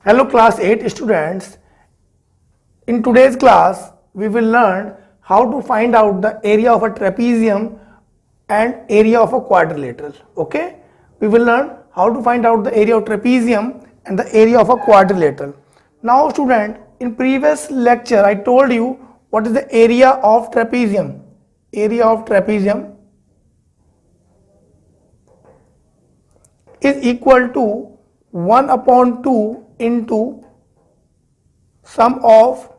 Hello class 8 students. In today's class we will learn how to find out the area of a trapezium and area of a quadrilateral. Okay, we will learn how to find out the area of trapezium and the area of a quadrilateral. Now student, in previous lecture I told you what is the area of trapezium. Area of trapezium is equal to 1 upon 2 into sum of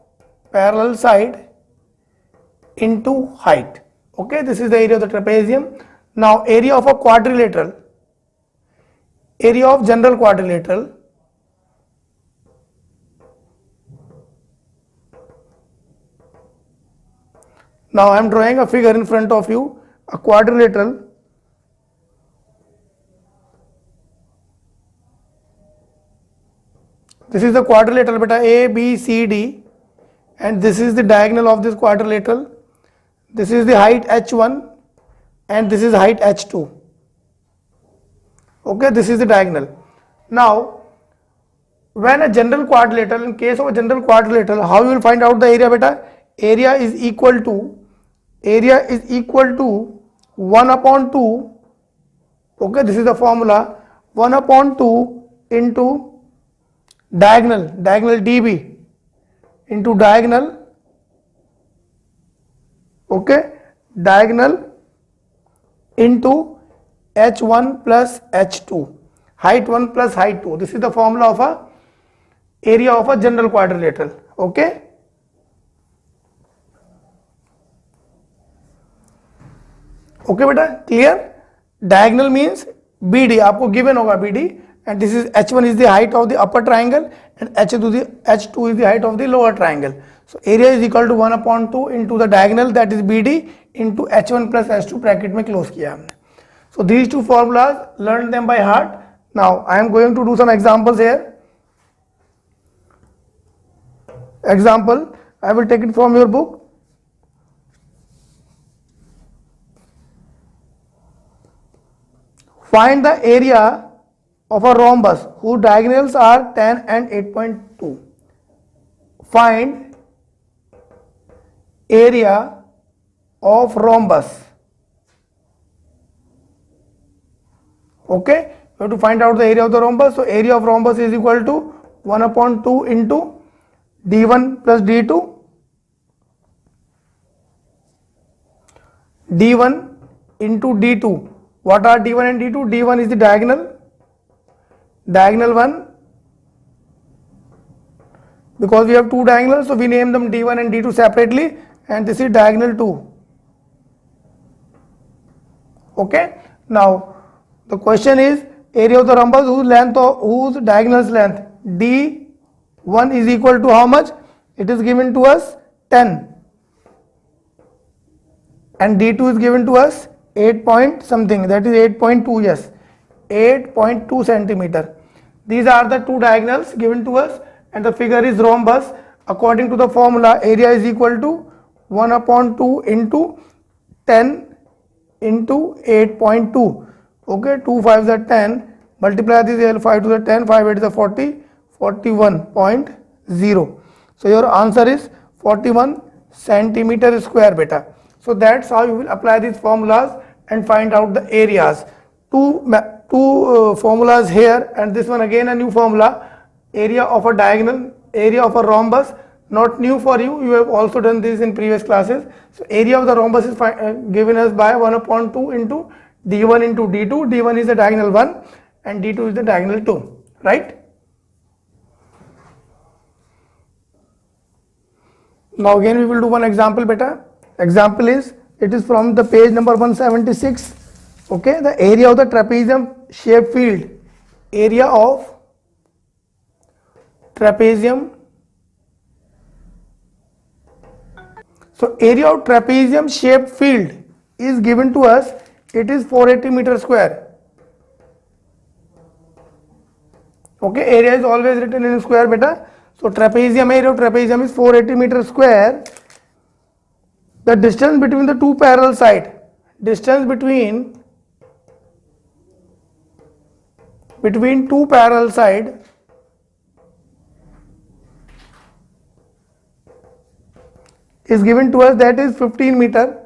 parallel side into height. Okay, this is the area of the trapezium. Now area of a quadrilateral, area of general quadrilateral now I am drawing a figure in front of you, a quadrilateral. This is the quadrilateral beta A, B, C, D, and this is the diagonal of this quadrilateral. This is the height h1 and this is height h2. Okay, this is the diagonal. Now, when a general quadrilateral, in case of a general quadrilateral, how you will find out the area beta? Area is equal to 1 upon 2. Okay, this is the formula, 1 upon 2 into diagonal dB into diagonal, okay, diagonal into h1 plus h2, height 1 plus height 2. This is the formula of a area of a general quadrilateral. Okay, okay beta, clear? Diagonal means BD, आपको given होगा BD, and this is h1 is the height of the upper triangle and h2 is the height of the lower triangle. So area is equal to 1 upon 2 into the diagonal, that is BD, into h1 plus h2 bracket में close किया हमने. So these two formulas, learn them by heart. Now I am going to do some examples here. Example, I will take it from your book. Find the area of a rhombus whose diagonals are 10 and 8.2. Find area of rhombus. Okay, you have to find out the area of the rhombus. So area of rhombus is equal to 1 upon 2 into d1 plus d2. d1 into d2. What are d1 and d2? d1 is the diagonal 1, because we have two diagonals, so we name them d1 and d2 separately, and this is diagonal 2. Okay, now the question is area of the rhombus whose diagonal's length d1 is equal to how much? It is given to us 10 and d2 is given to us 8 point something, that is 8.2, yes, 8.2 centimeter. These are the two diagonals given to us and the figure is rhombus. According to the formula, area is equal to 1 upon 2 into 10 into 8.2. Okay, 2 5s are 10, multiply this L, 5 to the 10, 5 8 is the 40, 41.0. So your answer is 41 centimeter square beta. So that's how you will apply these formulas and find out the areas. Two formulas here and this one again a new formula. Area of a diagonal, area of a rhombus, not new for you, you have also done this in previous classes. So area of the rhombus is given us by 1 upon 2 into d1 into d2. d1 is the diagonal 1 and d2 is the diagonal 2, right? Now again we will do one example beta. Example is, it is from the page number 176. Okay, the area of the trapezium shaped field, area of trapezium. So area of trapezium shaped field is given to us, it is 480 meter square. Okay, area is always written in square beta. So trapezium, area of trapezium is 480 meter square. The distance between the two parallel sides, distance between two parallel sides is given to us, that is 15 meter,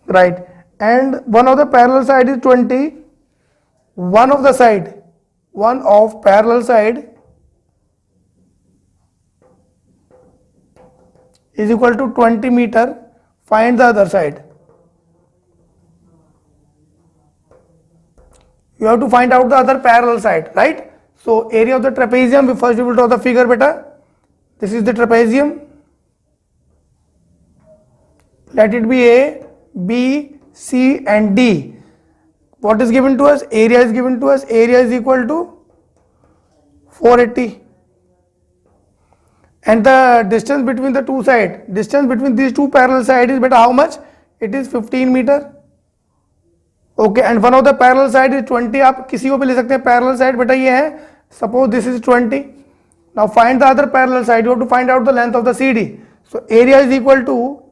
right? And one of the parallel side is 20. One of parallel side is equal to 20 meter. Find the other side. You have to find out the other parallel side, right? So area of the trapezium, first we will draw the figure, beta. This is the trapezium. Let it be A, B, C and D. What is given to us? Area is given to us. Area is equal to 480. And the distance between the two sides, distance between these two parallel sides is beta how much? It is 15 meter. Okay, and one of the parallel side is 20. आप किसी को भी ले सकते हैं parallel side, बेटा ये है. Suppose this is 20. Now find the other parallel side. You have to find out the length of the CD. So area is equal to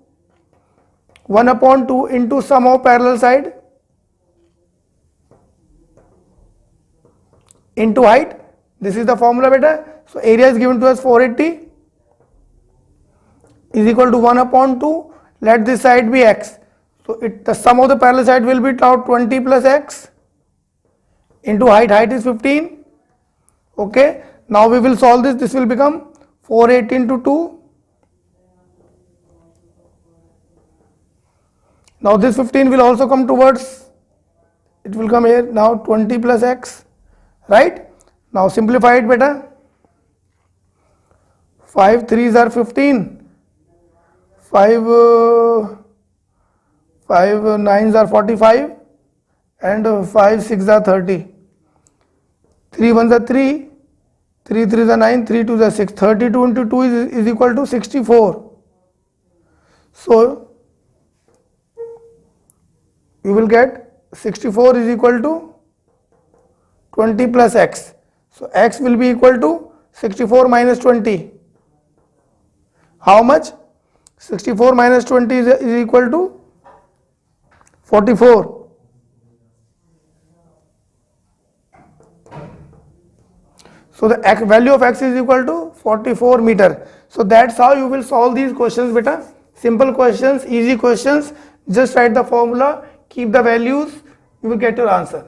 1/2 into sum of parallel side into height. This is the formula, beta. So area is given to us 480 is equal to 1/2. Let this side be x. So the sum of the parallel side will be tau 20 plus x into height. Height is 15. Okay. Now we will solve this. This will become 480 into 2. Now this 15 will also come towards. It will come here. Now 20 plus x. Right. Now simplify it, beta. 5 3s are 15. 5 9s are 45 and 5 6 are 30. 3 1s are 3, 3 3s are 9, 3 2s are 6. 32 into 2 is equal to 64. So you will get 64 is equal to 20 plus x. So x will be equal to 64 minus 20. How much? 64 minus 20 is equal to 44. So the value of x is equal to 44 meter. So that's how you will solve these questions, beta. Simple questions, easy questions. Just write the formula, keep the values, you will get your answer.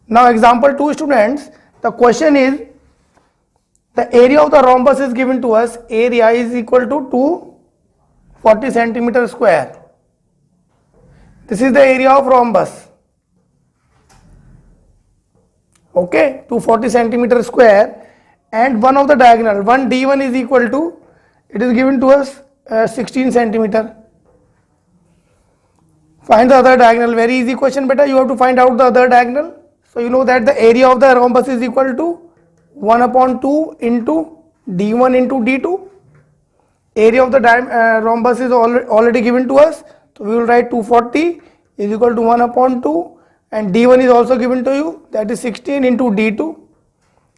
Now example 2, students. The question is, the area of the rhombus is given to us. Area is equal to 240 centimeter square. This is the area of rhombus. Okay, 240 centimeter square, and one of the diagonal, one D1 is equal to, it is given to us 16 centimeter. Find the other diagonal. Very easy question, beta. You have to find out the other diagonal. So you know that the area of the rhombus is equal to 1/2 into D1 into D2. Area of the rhombus is already given to us. So we will write 240 is equal to 1/2, and D1 is also given to you, that is 16 into D2.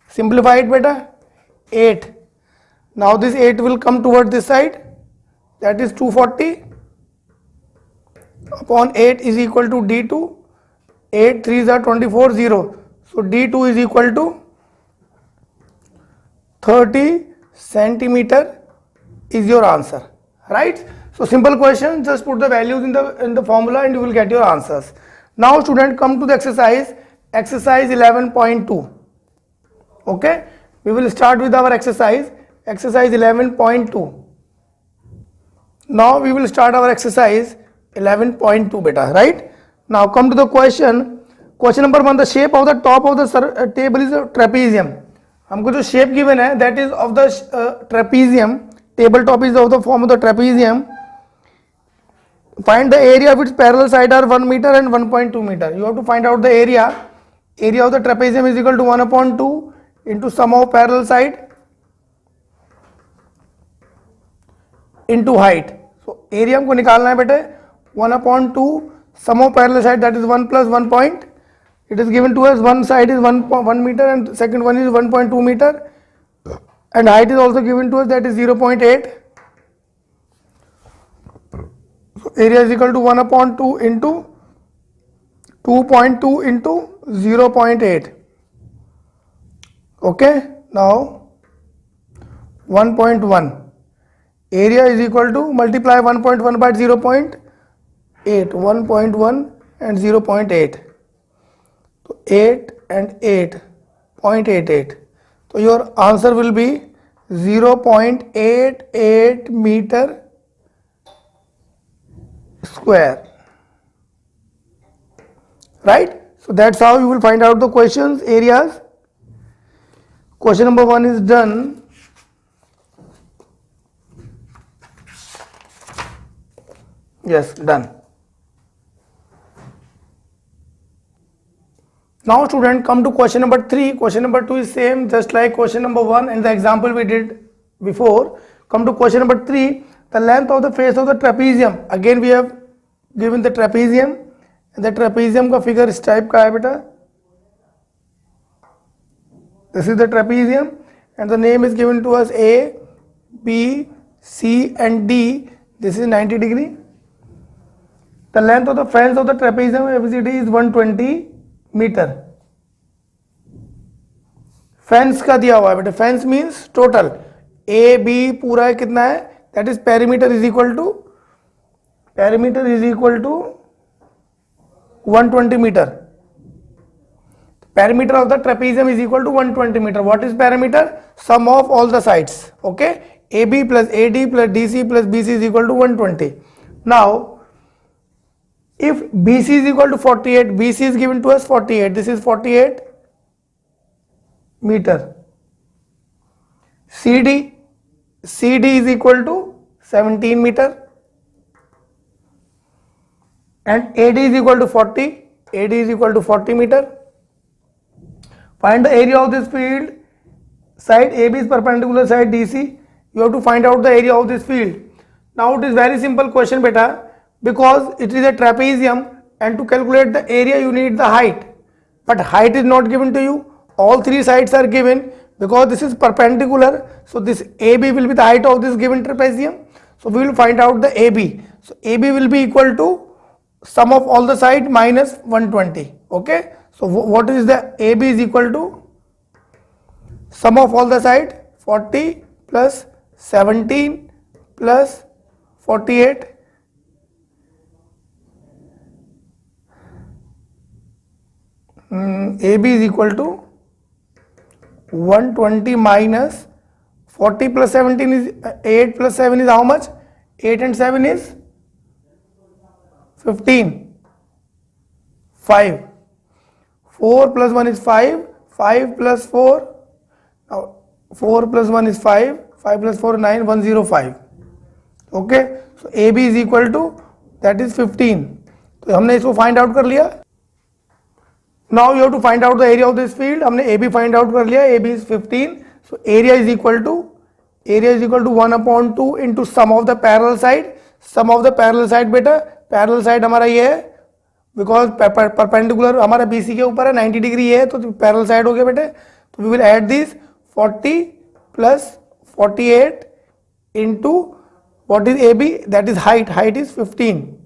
Simplify it, beta. 8. Now this 8 will come towards this side, that is 240 upon 8 is equal to D2. 8 3s are 24, 0. So D2 is equal to 30 centimeter is your answer, right? So simple question, just put the values in the formula and you will get your answers. Now student, come to the exercise 11.2. Okay, we will start with our exercise 11.2. Now we will start our exercise 11.2, beta, right? Now come to the question number 1. The shape of the top of the table is a trapezium. हमको जो shape given है, that is of the trapezium. Table top is of the form of the trapezium. Find the area of its parallel side are 1 meter and 1.2 meter. You have to find out the area. Area of the trapezium is equal to 1/2 into sum of parallel side into height. So area हमको निकालना है बेटे. 1/2 sum of parallel side, that is 1 plus 1 point. It is given to us, one side is 1 meter and second one is 1.2 meter, and height is also given to us, that is 0.8. So area is equal to 1/2 into 2.2 into 0.8. Okay, now 1.1. Area is equal to multiply 1.1 by 0.8. 1.1 and 0.8. So 8 and 8, 0.88. So your answer will be 0.88 meter square. Right? So that's how you will find out the questions, areas. Question number 1 is done. Yes, done. Now student, come to question number 3. Question number 2 is same, just like question number 1 and the example we did before. Come to question number 3. The length of the face of the trapezium. Again we have given the trapezium. And the trapezium का figure इस type का है बेटा. This is the trapezium and the name is given to us A, B, C and D. This is 90 degree. The length of the fence of the trapezium ABCD is 120 metre. Fence का दिया हुआ है बेटा. Fence means total A B पूरा है कितना है, that is perimeter is equal to 120 metre. Perimeter of the trapezium is equal to 120 meter. What is perimeter? Sum of all the sides. Okay, AB plus AD plus DC plus BC is equal to 120. Now if BC is equal to 48, BC is given to us 48, this is 48 meter. CD is equal to 17 meter and AD is equal to 40, AD is equal to 40 meter. Find the area of this field. Side AB is perpendicular side DC. You have to find out the area of this field. Now it is very simple question beta, because it is a trapezium and to calculate the area you need the height, but height is not given to you. All three sides are given because this is perpendicular, so this AB will be the height of this given trapezium. So we will find out the AB. So AB will be equal to sum of all the side minus 120. Okay, so what is the AB is equal to sum of all the side 40 plus 17 plus 48. AB is equal to 120 minus 40 plus 17 is 8 plus 7 is how much? 8 and 7 is 15. 5. 4 plus 1 is 5. 5 plus 4. Now 4 plus 1 is 5. 5 plus 4 9. 105. Okay. So AB is equal to that is 15. तो हमने इसको find out कर लिया. Now you have to find out the area of this field. हमने AB find out कर लिया. AB is 15. So area is equal to 1/2 into sum of the parallel side. Sum of the parallel side बेटा, parallel side हमारा ये है, because perpendicular हमारा BC के ऊपर है, 90 डिग्री ये है, तो parallel side हो गया बेटे. तो we will add this 40 plus 48 into what is AB, that is height. Height is 15.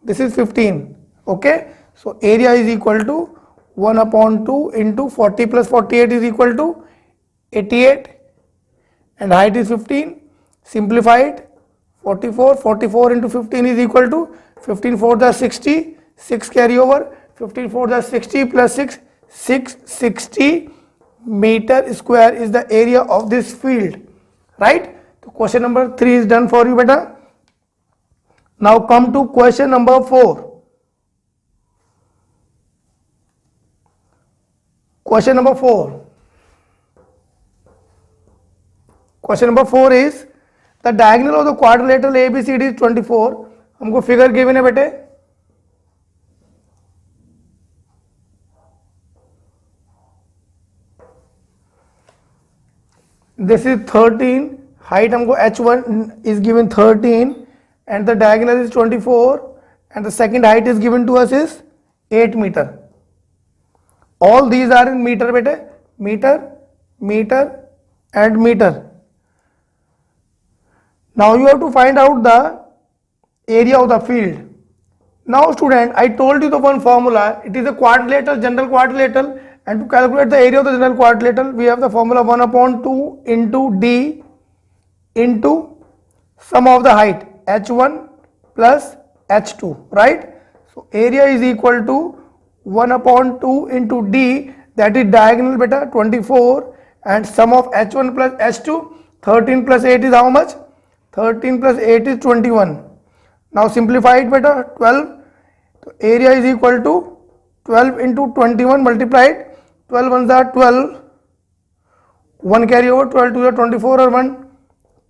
This is 15. Okay. So area is equal to 1/2 into 40 plus 48 is equal to 88 and height is 15. Simplify it. 44 into 15 is equal to 15 4 the 60, 6 carry over, 15 4 the 60 plus 6, 660 meter square is the area of this field. Right? So question number 3 is done for you beta. Now come to question number 4. Question number 4. Question number 4 is the diagonal of the quadrilateral ABCD is 24. हमको figure given है बेटे. This is 13. Height हमको H1 is given 13 and the diagonal is 24 and the second height is given to us is 8 meter. All these are in meter बेटे. Meter, meter and meter. Now you have to find out the area of the field. Now student, I told you the one formula. It is a quadrilateral, general quadrilateral, and to calculate the area of the general quadrilateral we have the formula 1/2 into D into sum of the height h1 plus h2, right? So area is equal to 1 upon 2 into d, that is diagonal beta 24, and sum of h1 plus h2, 13 plus 8 is how much? 13 plus 8 is 21. Now simplify it beta, 12. So area is equal to 12 into 21 multiplied, 12 ones are 12, 1 carry over, 12 to the 24 or 1,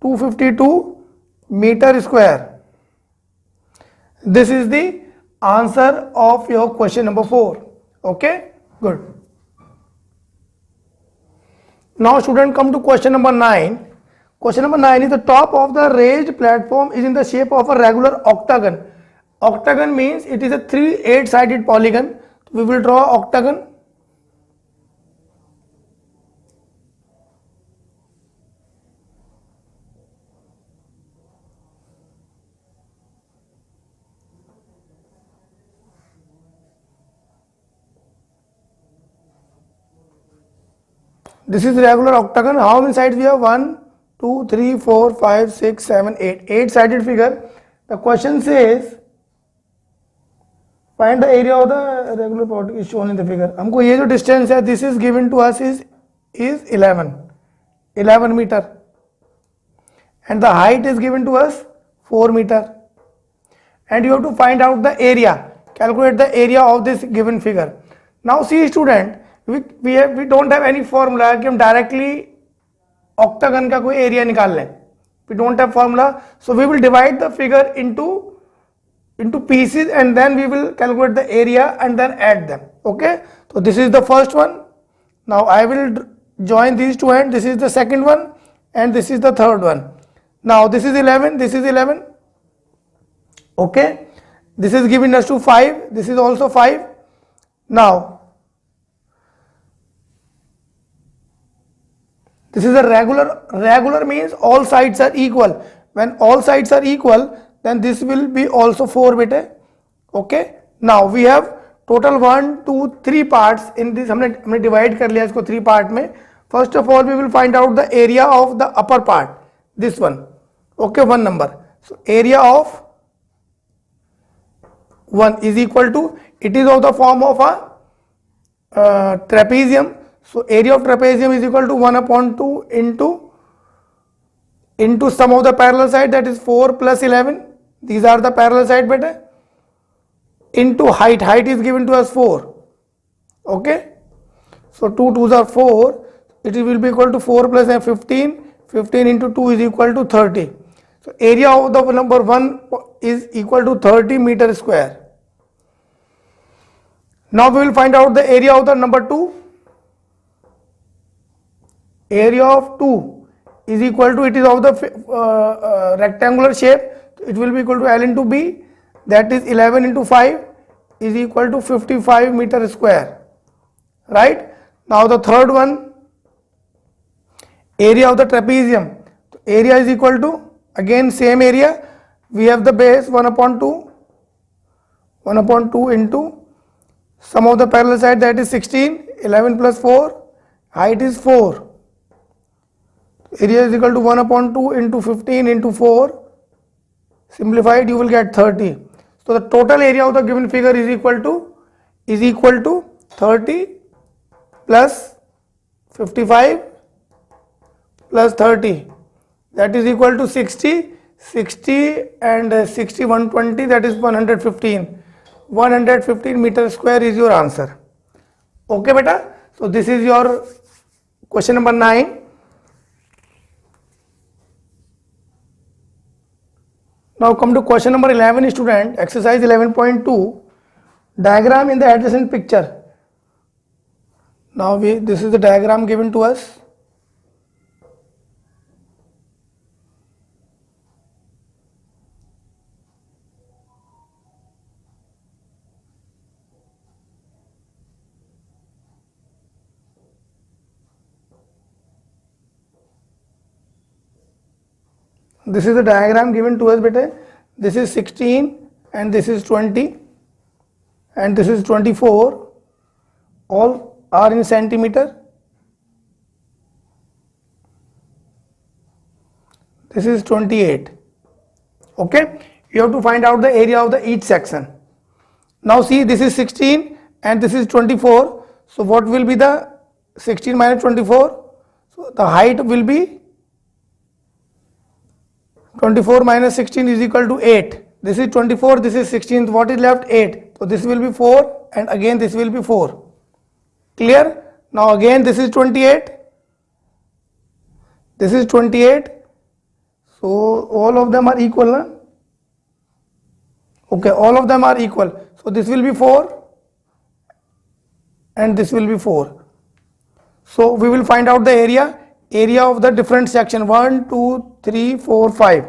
252 meter square. This is the answer of your question number 4. Okay, good. Now student, come to question number 9. Question number 9 is the top of the raised platform is in the shape of a regular octagon. Octagon means it is a 3 8-sided polygon. We will draw octagon. This is regular octagon. How many sides we have? 1, 2, 3, 4, 5, 6, 7, 8. 8-sided figure. The question says find the area of the regular part is shown in the figure. हमको ये जो distance है, this is given to us is 11 meter, and the height is given to us 4 meter, and you have to find out the area. Calculate the area of this given figure. Now see student, we don't have any formula कि हम directly octagon का कोई area निकाल लें. We don't have formula, so we will divide the figure into pieces, and then we will calculate the area and then add them. Okay, so this is the first one. Now I will join these two ends. This is the second one, and this is the third one. Now this is 11, this is 11. Okay, this is giving us to 5, this is also 5. Now this is a regular means all sides are equal. When all sides are equal, then this will be also 4 beta. Okay, now we have total 1 2 3 parts in this. हमने divide कर लिया इसको 3 part में. First of all we will find out the area of the upper part, this one. Okay, 1 number. So area of 1 is equal to, it is of the form of a trapezium. So area of trapezium is equal to 1 upon 2 into sum of the parallel side, that is 4 plus 11. These are the parallel side beta, into height. Height is given to us 4. Okay, so 2 2s are 4. It will be equal to 4 plus 15. 15 into 2 is equal to 30. So area of the number 1 is equal to 30 meter square. Now we will find out the area of the number 2. Area of 2 is equal to, it is of the rectangular shape, it will be equal to L into B, that is 11 into 5 is equal to 55 meter square, right? Now the third one, area of the trapezium. So area is equal to, again same area, we have the base 1 upon 2 into sum of the parallel side, that is 16, 11 plus 4, height is 4. Area is equal to 1 upon 2 into 15 into 4. Simplified, you will get 30. So the total area of the given figure is equal to 30 plus 55 plus 30, that is equal to 60. 60 and 60 120, that is 115. 115 meter square is your answer. Okay beta, so this is your question number 9. Now come to question number 11 student, exercise 11.2, diagram in the adjacent picture. Now this is the diagram given to us. This is the diagram given to us beta. This is 16 and this is 20 and this is 24. All are in centimeter. this is 28. Okay, you have to find out the area of the each section. Now see, this is 16 and this is 24. So what will be the 16 minus 24? So the height will be 24 minus 16 is equal to 8. This is 24, this is 16. What is left? 8. So this will be 4 and again this will be 4. Clear? Now again this is 28. This is 28. So all of them are equal, na? Okay, all of them are equal. So this will be 4 and this will be 4. So we will find out the area of the different section. 1, 2, 3, 4, 5.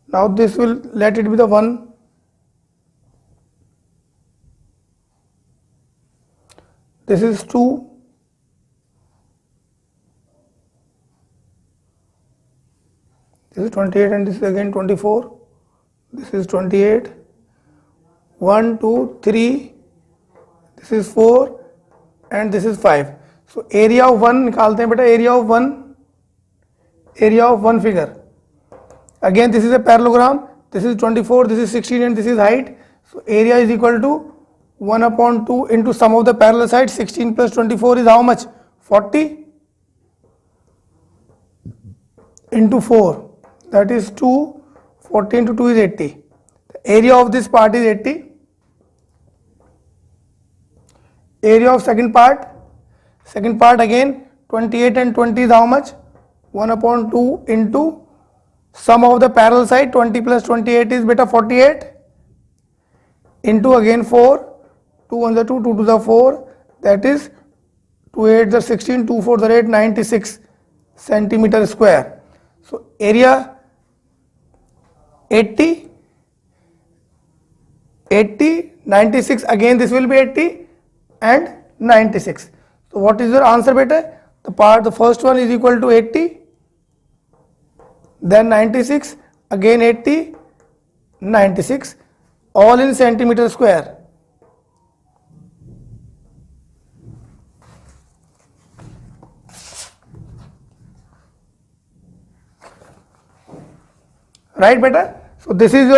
Now this will, let it be the 1. This is 2. This is 28 and this is again 24. This is 28. 1, 2, 3. This is 4 and this is 5. So area of 1 निकालते हैं बेटा, area of one figure. Again this is a parallelogram. This is 24, this is 16 and this is height. So area is equal to 1 upon 2 into sum of the parallel sides. 16 plus 24 is how much? 40 into 4, that is 2. 40 into 2 is 80. The area of this part is 80. Area of second part again 28 and 20 is how much? 1 upon 2 into sum of the parallel side. 20 plus 28 is beta 48 into again 4. 2 1 the 2, 2 to the 4, that is 2 8 the 16, 2 4 the 8, 96 centimeter square. So area 80, 96, again this will be 80 and 96. So what is your answer beta? The first one is equal to 80, then 96, again 80, 96, all in centimeter square. Right beta? So this is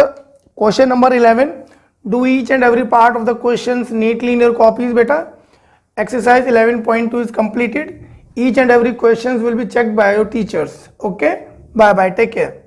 question number 11. Do each and every part of the questions neatly in your copies beta. Exercise 11.2 is completed. Each and every questions will be checked by your teachers. Okay, bye bye, take care.